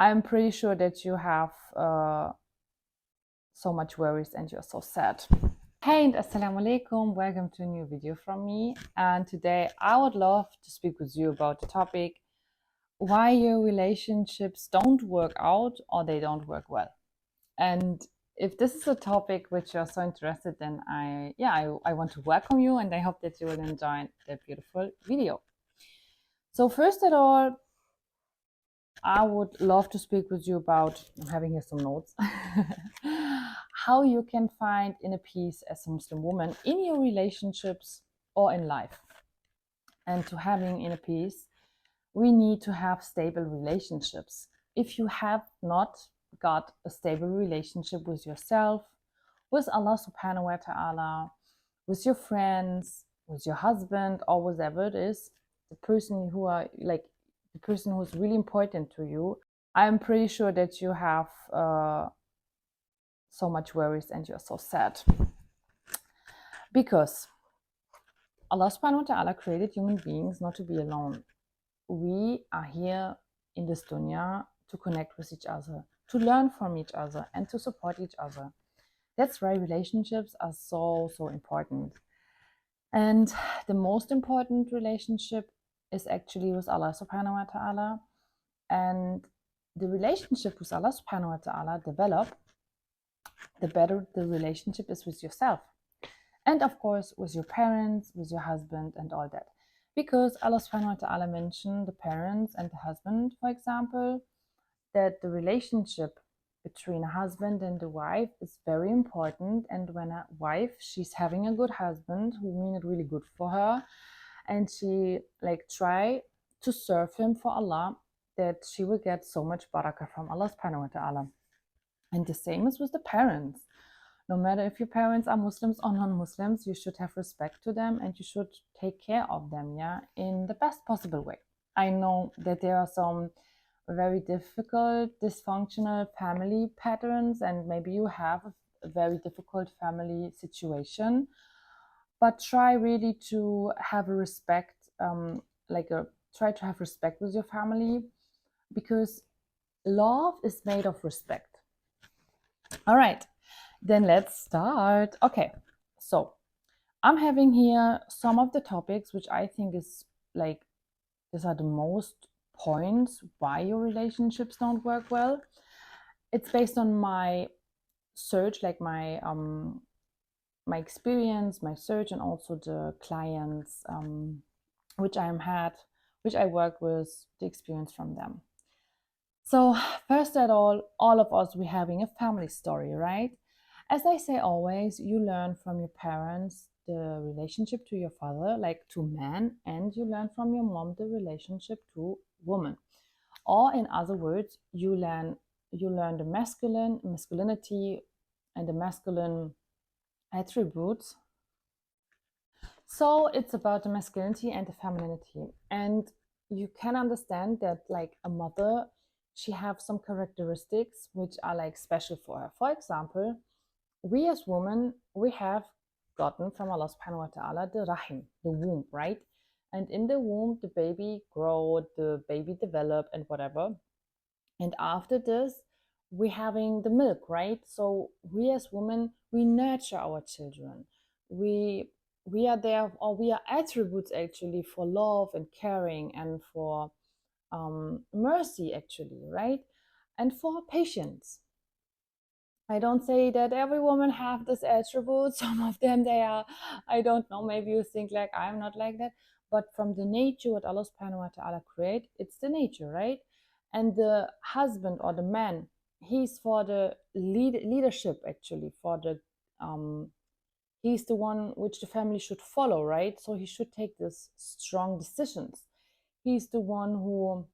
I'm pretty sure that you have so much worries and you're so sad. Hey and Assalamu Aleykum, welcome to a new video from me. And today I would love to speak with you about the topic why your relationships don't work out or they don't work well. And if this is a topic which you're so interested in, I want to welcome you and I hope that you will enjoy the beautiful video. So first of all, I would love to speak with you about, I'm having here some notes, how you can find inner peace as a Muslim woman in your relationships or in life. And to having inner peace, we need to have stable relationships. If you have not got a stable relationship with yourself, with Allah subhanahu wa ta'ala, with your friends, with your husband, or whatever it is, the person who are like the person who's really important to you, I'm pretty sure that you have so much worries and you're so sad. Because Allah subhanahu wa ta'ala created human beings not to be alone. We are here in this dunya to connect with each other, to learn from each other, and to support each other. That's why relationships are so important. And the most important relationship is actually with Allah subhanahu wa ta'ala. And the relationship with Allah subhanahu wa ta'ala develop, the better the relationship is with yourself. And of course, with your parents, with your husband, and all that. Because Allah subhanahu wa ta'ala mentioned the parents and the husband, for example, that the relationship between a husband and a wife is very important. And when a wife, she's having a good husband who mean it really good for her, and she try to serve him for Allah, that she will get so much barakah from Allah subhanahu wa ta'ala. And the same is with the parents. No matter if your parents are Muslims or non-Muslims, you should have respect to them and you should take care of them, yeah, in the best possible way. I know that there are some very difficult, dysfunctional family patterns, and maybe you have a very difficult family situation, but try really to have a respect, try to have respect with your family, because love is made of respect. All right, then let's start. Okay, so I'm having here some of the topics which I think is these are the most points why your relationships don't work well. It's based on my search, my experience, my search, and also the clients which I work with, the experience from them. So first of all of us, we're having a family story, right? As I say always, you learn from your parents the relationship to your father, like to man, and you learn from your mom the relationship to woman. Or in other words, you learn the masculinity and the masculine attributes. So it's about the masculinity and the femininity. And you can understand that like a mother, she have some characteristics which are like special for her. For example, we as women, we have gotten from Allah subhanahu wa ta'ala the rahim, the womb, right? And in the womb, the baby grow, the baby develop and whatever. And after this, we're having the milk, right? So we as women, we nurture our children. We are there, or we are attributes actually for love and caring and for mercy actually, right? And for patience. I don't say that every woman have this attribute. Some of them they are, I don't know, maybe you think like I'm not like that. But from the nature what Allah subhanahu wa ta'ala create, it's the nature, right? And the husband or the man, he's for the leadership actually, for the he's the one which the family should follow, right? So he should take these strong decisions. He's the one who,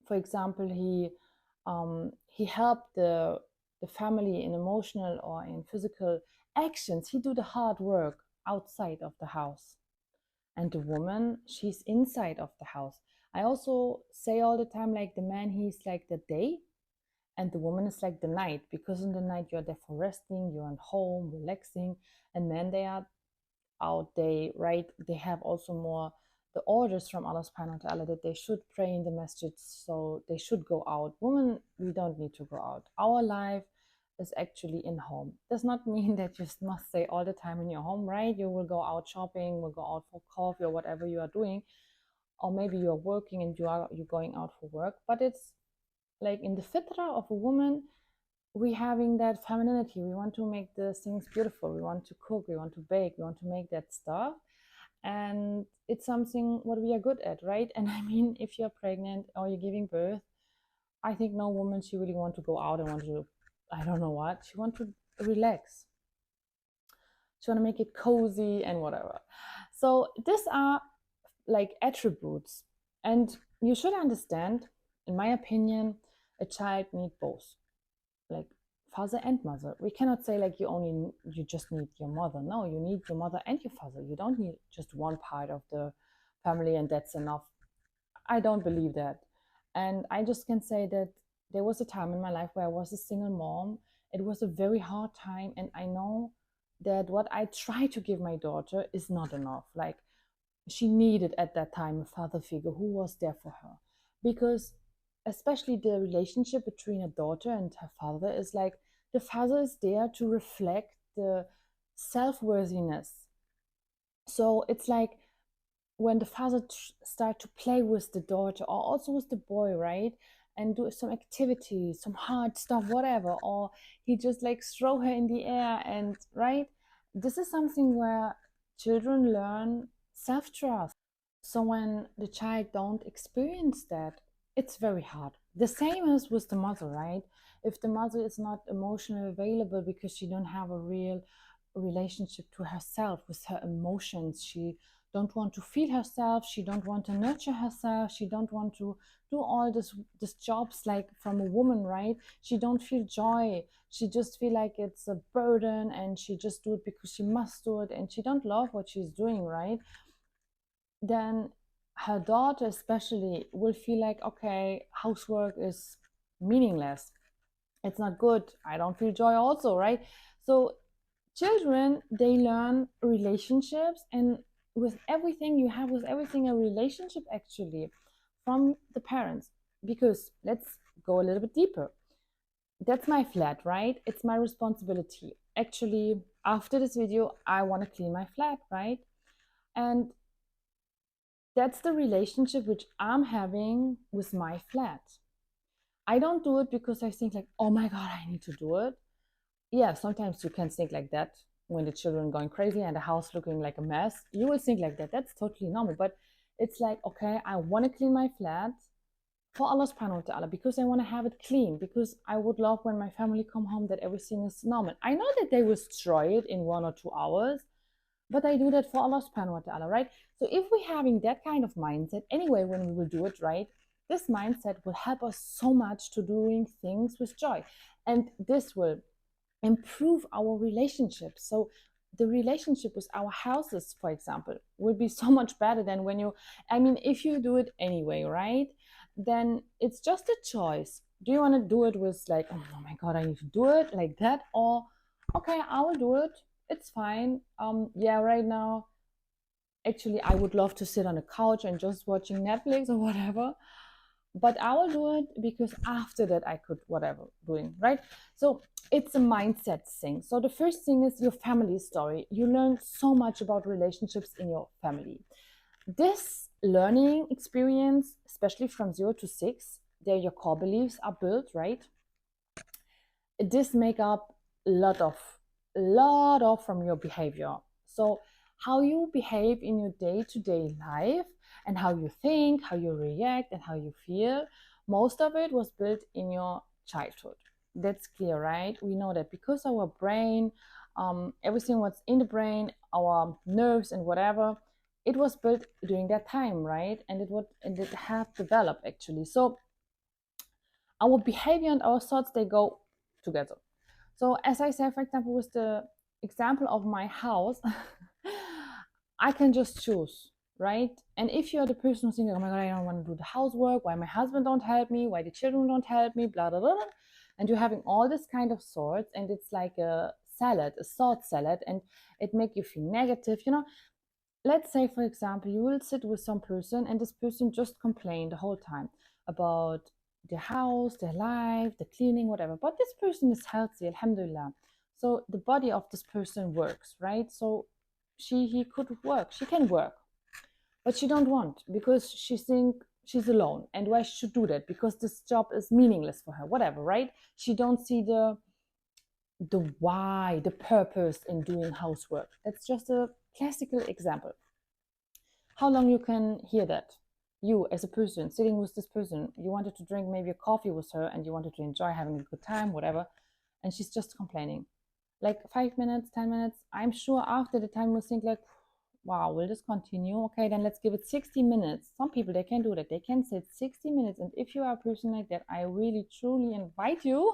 for example, he helped the family in emotional or in physical actions. He do the hard work outside of the house, and the woman, she's inside of the house. I also say all the time, like the man, he's like the day, and the woman is like the night, because in the night you're there for resting, you're at home relaxing, and men, they are out, they right, they have also more the orders from Allah subhanahu wa ta'ala that they should pray in the masjid, so they should go out. Women, we don't need to go out. Our life is actually in home. Does not mean that you must stay all the time in your home, right? You will go out shopping, will go out for coffee or whatever you are doing, or maybe you're working and you're going out for work. But it's like in the fitra of a woman, we having that femininity. We want to make the things beautiful. We want to cook, we want to bake, we want to make that stuff. And it's something what we are good at, right? And I mean, if you're pregnant or you're giving birth, I think no woman, she really want to go out and want to, I don't know what, she want to relax. She want to make it cozy and whatever. So these are like attributes. And you should understand, in my opinion, a child need both, like father and mother. We cannot say like you just need your mother. No, you need your mother and your father. You don't need just one part of the family and that's enough. I don't believe that. And I just can say that there was a time in my life where I was a single mom. It was a very hard time, and I know that what I try to give my daughter is not enough. Like, she needed at that time a father figure who was there for her, because especially the relationship between a daughter and her father is like the father is there to reflect the self-worthiness. So it's like when the father start to play with the daughter or also with the boy, right, and do some activity, some hard stuff, whatever, or he just like throw her in the air, and right, this is something where children learn self-trust. So when the child don't experience that, it's very hard. The same as with the mother, right? If the mother is not emotionally available because she don't have a real relationship to herself with her emotions, she don't want to feel herself, she don't want to nurture herself, she don't want to do all this jobs like from a woman, right? She don't feel joy, she just feel like it's a burden, and she just do it because she must do it, and she don't love what she's doing, right? Then her daughter especially will feel like, okay, housework is meaningless, it's not good, I don't feel joy also, right? So children, they learn relationships, and with everything you have, with everything, a relationship actually from the parents. Because let's go a little bit deeper. That's my flat, right? It's my responsibility. Actually, after this video, I want to clean my flat, right? And that's the relationship which I'm having with my flat. I don't do it because I think like, oh my God, I need to do it. Yeah, sometimes you can think like that when the children going crazy and the house looking like a mess. You will think like that. That's totally normal. But it's like, okay, I want to clean my flat for Allah subhanahu wa ta'ala, because I want to have it clean, because I would love when my family come home that everything is normal. I know that they will destroy it in 1 or 2 hours, but I do that for Allah subhanahu wa ta'ala, right? So if we're having that kind of mindset, anyway, when we will do it right, this mindset will help us so much to doing things with joy. And this will improve our relationship. So the relationship with our houses, for example, will be so much better than when you, I mean, if you do it anyway, right? Then it's just a choice. Do you want to do it with like, oh my God, I need to do it like that? Or, okay, I will do it. It's fine. Yeah, right now, actually, I would love to sit on a couch and just watching Netflix or whatever, but I will do it because after that I could whatever doing, right? So it's a mindset thing. So the first thing is your family story. You learn so much about relationships in your family. This learning experience, especially from 0 to 6, there your core beliefs are built, right? This make up a lot of from your behavior. So how you behave in your day-to-day life, and how you think, how you react, and how you feel, most of it was built in your childhood. That's clear, right? We know that because our brain, everything what's in the brain, our nerves and whatever, it was built during that time, right? And it have developed actually. So our behavior and our thoughts, they go together. So as I said, for example, with the example of my house, I can just choose, right? And if you're the person who's thinking, oh my God, I don't want to do the housework, why my husband don't help me, why the children don't help me, blah, blah, blah, blah, and you're having all this kind of thoughts, and it's like a salad, a thought salad, and it make you feel negative, let's say, for example, you will sit with some person and this person just complained the whole time about their house, their life, the cleaning, whatever. But this person is healthy, alhamdulillah. So the body of this person works, right? So he could work, she can work, but she don't want because she think she's alone. And why she should do that? Because this job is meaningless for her, whatever, right? She don't see the why, the purpose in doing housework. That's just a classical example. How long you can hear that? You as a person sitting with this person, you wanted to drink maybe a coffee with her and you wanted to enjoy having a good time, whatever, and she's just complaining. Like 5 minutes, 10 minutes. I'm sure after the time you'll think like, wow, will this continue? Okay, then let's give it 60 minutes. Some people, they can do that. They can sit 60 minutes. And if you are a person like that, I really truly invite you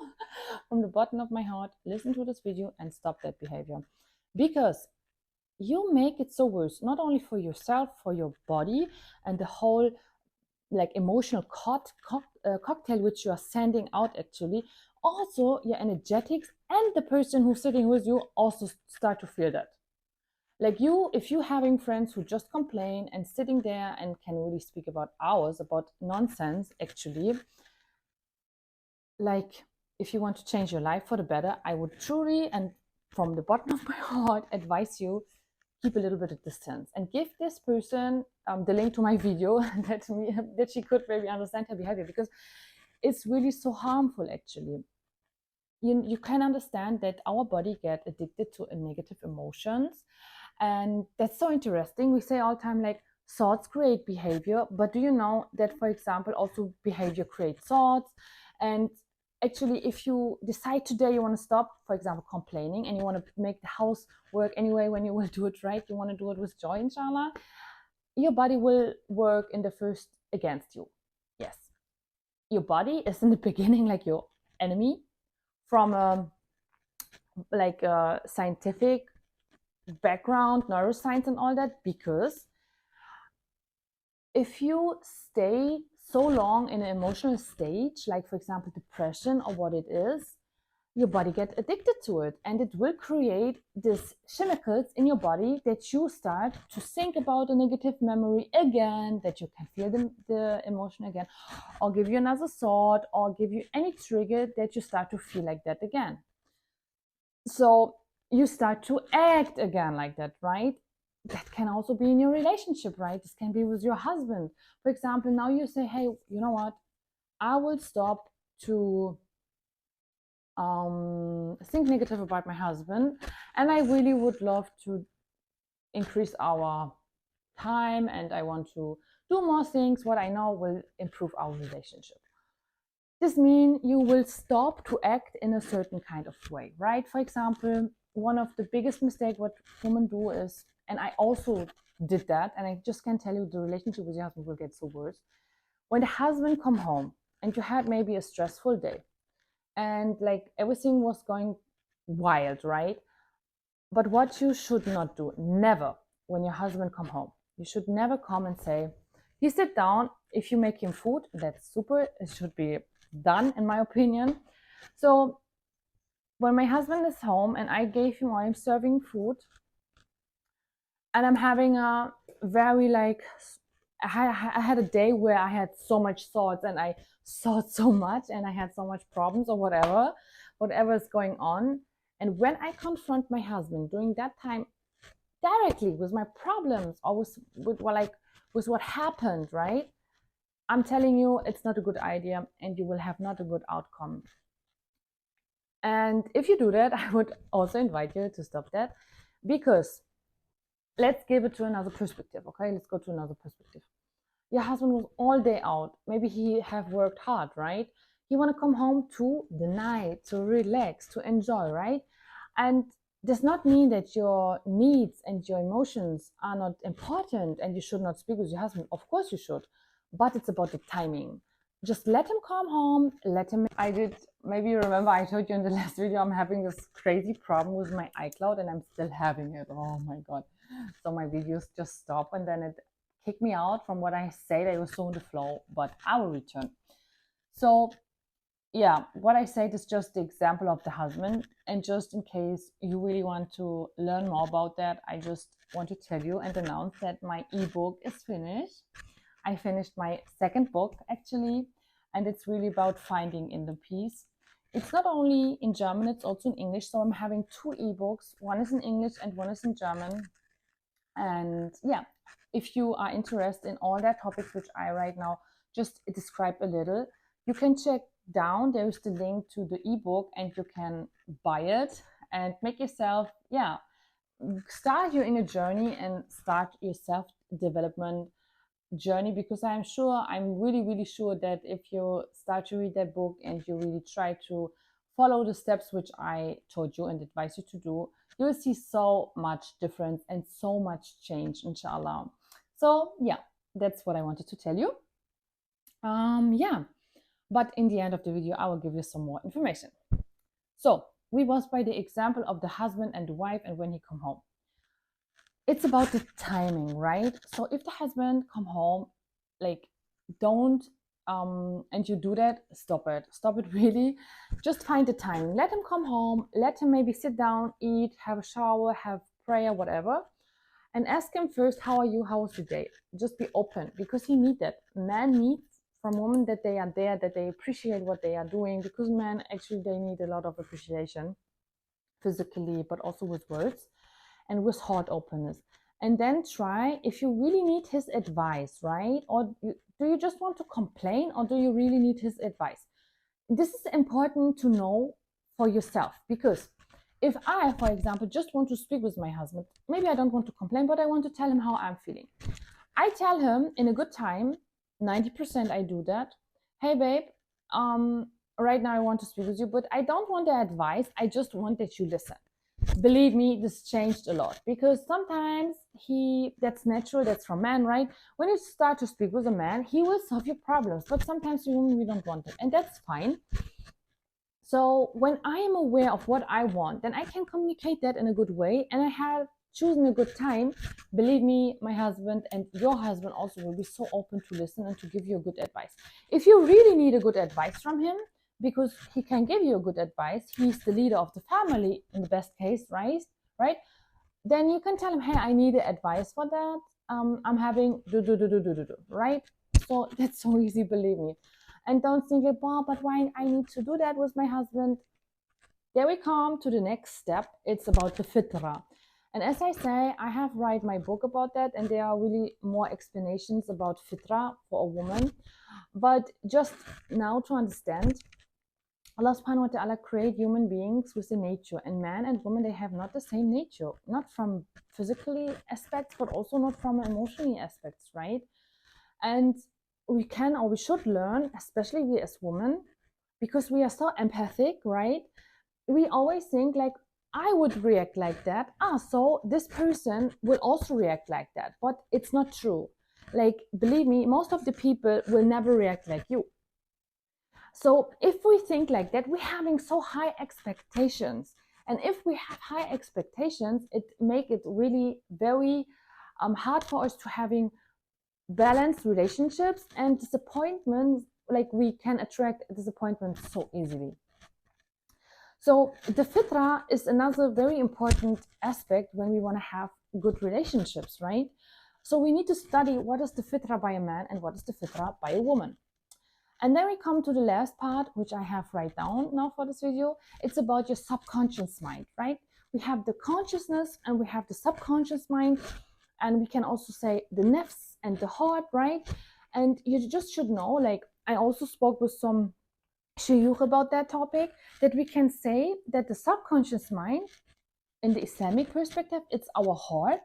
from the bottom of my heart, listen to this video and stop that behavior. Because you make it so worse, not only for yourself, for your body and the whole like emotional cocktail which you are sending out actually. Also your energetics and the person who's sitting with you also start to feel that. Like you, if you're having friends who just complain and sitting there and can really speak about hours about nonsense actually, like if you want to change your life for the better, I would truly and from the bottom of my heart advise you, keep a little bit of distance and give this person the link to my video that she could maybe understand her behavior, because it's really so harmful actually. You can understand that our body get addicted to negative emotions, and that's so interesting. We say all the time like thoughts create behavior, but do you know that, for example, also behavior creates thoughts? And actually, if you decide today you want to stop, for example, complaining, and you want to make the house work anyway, when you will do it right, you want to do it with joy, inshallah, your body will work in the first against you. Yes, your body is in the beginning like your enemy from a scientific background, neuroscience and all that, because if you stay so long in an emotional stage, like for example depression or what it is, your body gets addicted to it, and it will create these chemicals in your body that you start to think about a negative memory again, that you can feel the emotion again, or give you another thought, or give you any trigger that you start to feel like that again. So you start to act again like that, right? That can also be in your relationship, right? This can be with your husband. For example, now you say, hey, you know what? I will stop to think negative about my husband, and I really would love to increase our time, and I want to do more things what I know will improve our relationship. This means you will stop to act in a certain kind of way, right? For example, one of the biggest mistakes what women do is, and I also did that, and I just can tell you the relationship with your husband will get so worse. When the husband come home and you had maybe a stressful day, and like everything was going wild, right? But what you should not do, never, when your husband come home, you should never come and say, you sit down. If you make him food, that's super, it should be done in my opinion. So when my husband is home and I gave him, or I'm serving food, and I'm having a very like I had a day where I had so much thoughts and I thought so much and I had so much problems or whatever is going on. And when I confront my husband during that time directly with my problems or with what happened, right? I'm telling you, it's not a good idea and you will have not a good outcome. And if you do that, I would also invite you to stop that, because let's give it to another perspective. Okay, let's go to another perspective. Your husband was all day out. Maybe he have worked hard, right? He want to come home to the night, to relax, to enjoy, right? And does not mean that your needs and your emotions are not important and you should not speak with your husband. Of course you should, but it's about the timing. Just let him come home, let him. I did, maybe you remember I told you in the last video, I'm having this crazy problem with my iCloud and I'm still having it. Oh my God. So my videos just stop and then it kicked me out from what I said. I was so in the flow, but I will return. So yeah, what I said is just the example of the husband. And just in case you really want to learn more about that, I just want to tell you and announce that my ebook is finished. I finished my second book actually, and it's really about finding inner peace. It's not only in German, it's also in English. So I'm having two ebooks. One is in English and one is in German. And yeah, if you are interested in all that topics which I right now just describe a little, you can check down. There's the link to the ebook and you can buy it and make yourself, yeah, start your inner journey and start your self development journey, because I'm really sure that if you start to read that book and you really try to follow the steps which I told you and advise you to do, you will see so much difference and so much change, inshallah. So yeah, that's what I wanted to tell you. Yeah, but in the end of the video I will give you some more information. So we was by the example of the husband and the wife and when he come home. It's about the timing, right? So if the husband come home, like, don't and you do that, stop it really. Just find the time, let him come home, let him maybe sit down, eat, have a shower, have prayer, whatever, and ask him first, how are you, how was your day? Just be open, because he needs that. Man needs from women that they are there, that they appreciate what they are doing, because men actually, they need a lot of appreciation physically but also with words and with heart openness. And then try, if you really need his advice, right? Or do you just want to complain, or do you really need his advice? This is important to know for yourself, because if I, for example, just want to speak with my husband, maybe I don't want to complain, but I want to tell him how I'm feeling. I tell him in a good time, 90% I do that. Hey, babe, right now I want to speak with you, but I don't want the advice. I just want that you listen. Believe me, this changed a lot, because sometimes that's natural, that's from man, right? When you start to speak with a man, he will solve your problems, but sometimes we don't want it, and that's fine. So when I am aware of what I want, then I can communicate that in a good way, and I have chosen a good time. Believe me, my husband and your husband also will be so open to listen and to give you a good advice. If you really need a good advice from him, because he can give you a good advice, he's the leader of the family in the best case, right? Then you can tell him, hey, I need advice for that. I'm having do, right? So that's so easy, believe me. And don't think like, wow, but why I need to do that with my husband? There we come to the next step. It's about the fitra. And as I say, I have write my book about that, and there are really more explanations about fitra for a woman. But just now to understand, Allah subhanahu wa ta'ala create human beings with a nature, and man and woman, they have not the same nature, not from physically aspects, but also not from emotionally aspects, right? And we can, or we should learn, especially we as women, because we are so empathic, right? We always think like, I would react like that, so this person will also react like that, but it's not true. Like, believe me, most of the people will never react like you. So if we think like that, we're having so high expectations. And if we have high expectations, it make it really very hard for us to having balanced relationships, and disappointments, like we can attract disappointment so easily. So the fitra is another very important aspect when we want to have good relationships, right? So we need to study what is the fitra by a man and what is the fitra by a woman. And then we come to the last part, which I have write down now for this video. It's about your subconscious mind, right? We have the consciousness and we have the subconscious mind, and we can also say the nafs and the heart, right? And you just should know, like, I also spoke with some shuyukh about that topic, that we can say that the subconscious mind, in the Islamic perspective, it's our heart,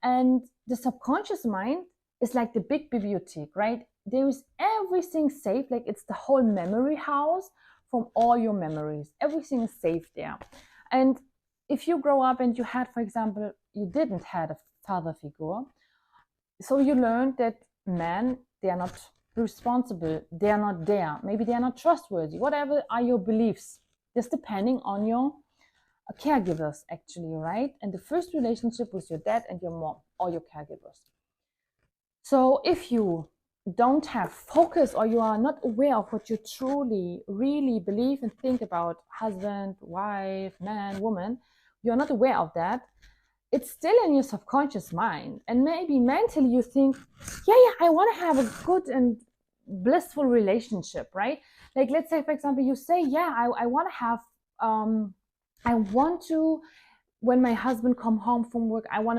and the subconscious mind is like the big bibliothèque, right? There is everything safe, like it's the whole memory house from all your memories. Everything is safe there. And if you grow up and you had, for example, you didn't have a father figure, so you learned that men, they are not responsible, they are not there, maybe they are not trustworthy, whatever are your beliefs, just depending on your caregivers actually, right? And the first relationship with your dad and your mom, or your caregivers. So if you don't have focus, or you are not aware of what you truly, really believe and think about husband, wife, man, woman, you're not aware of that, it's still in your subconscious mind. And maybe mentally you think, yeah, I want to have a good and blissful relationship, right? Like, let's say, for example, you say, yeah, I want to have, I want to, when my husband come home from work, I want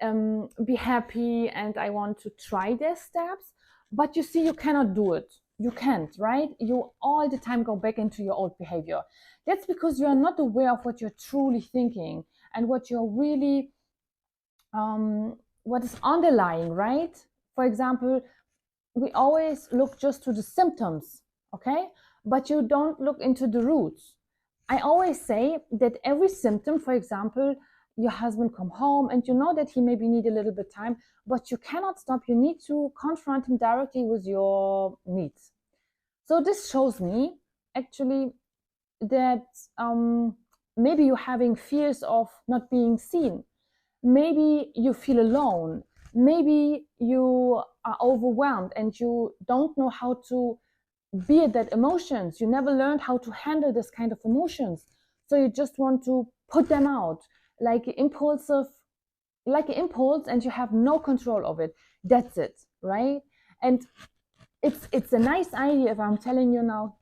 to be happy and I want to try their steps. But you see, you cannot do it. You can't, right? You all the time go back into your old behavior. That's because you are not aware of what you're truly thinking and what you're really, what is underlying, right? For example, we always look just to the symptoms, okay? But you don't look into the roots. I always say that every symptom, for example, your husband come home and you know that he maybe need a little bit time, but you cannot stop. You need to confront him directly with your needs. So this shows me actually that maybe you're having fears of not being seen. Maybe you feel alone. Maybe you are overwhelmed and you don't know how to be that emotions. You never learned how to handle this kind of emotions. So you just want to put them out like impulsive, like an impulse, and you have no control of it. That's it, right? And it's a nice idea if I'm telling you now,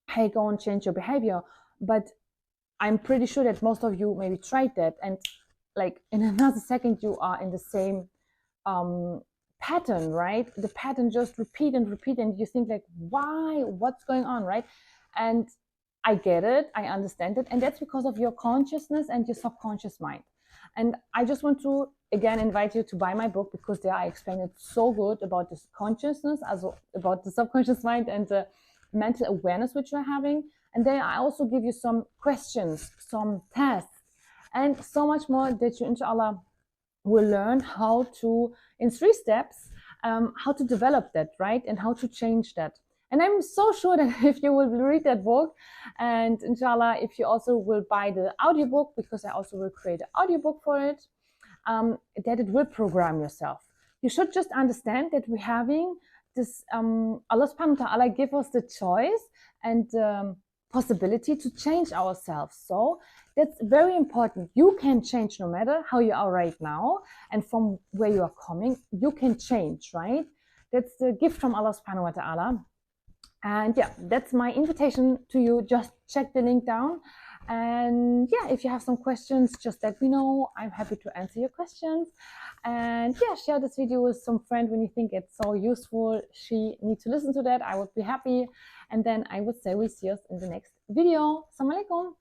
hey, go and change your behavior. But I'm pretty sure that most of you maybe tried that, and like in another second you are in the same pattern, right? The pattern just repeat and repeat, and you think like, why? What's going on, right? And I get it, I understand it, and that's because of your consciousness and your subconscious mind. And I just want to again invite you to buy my book, because there I explain it so good about this consciousness, also about the subconscious mind and the mental awareness which you're having. And then I also give you some questions, some tests, and so much more that you, inshallah, will learn how to, in 3 steps, how to develop that, right? And how to change that. And I'm so sure that if you will read that book, and inshallah, if you also will buy the audiobook, because I also will create an audiobook for it, that it will program yourself. You should just understand that we're having this, Allah subhanahu wa ta'ala give us the choice and possibility to change ourselves. So that's very important. You can change no matter how you are right now, and from where you are coming, you can change, right? That's the gift from Allah subhanahu wa ta'ala. And yeah, that's my invitation to you. Just check the link down. And yeah, if you have some questions, just let me know. I'm happy to answer your questions. And yeah, share this video with some friend when you think it's so useful. She needs to listen to that. I would be happy. And then I would say we'll see us in the next video. Assalamu Aleykum.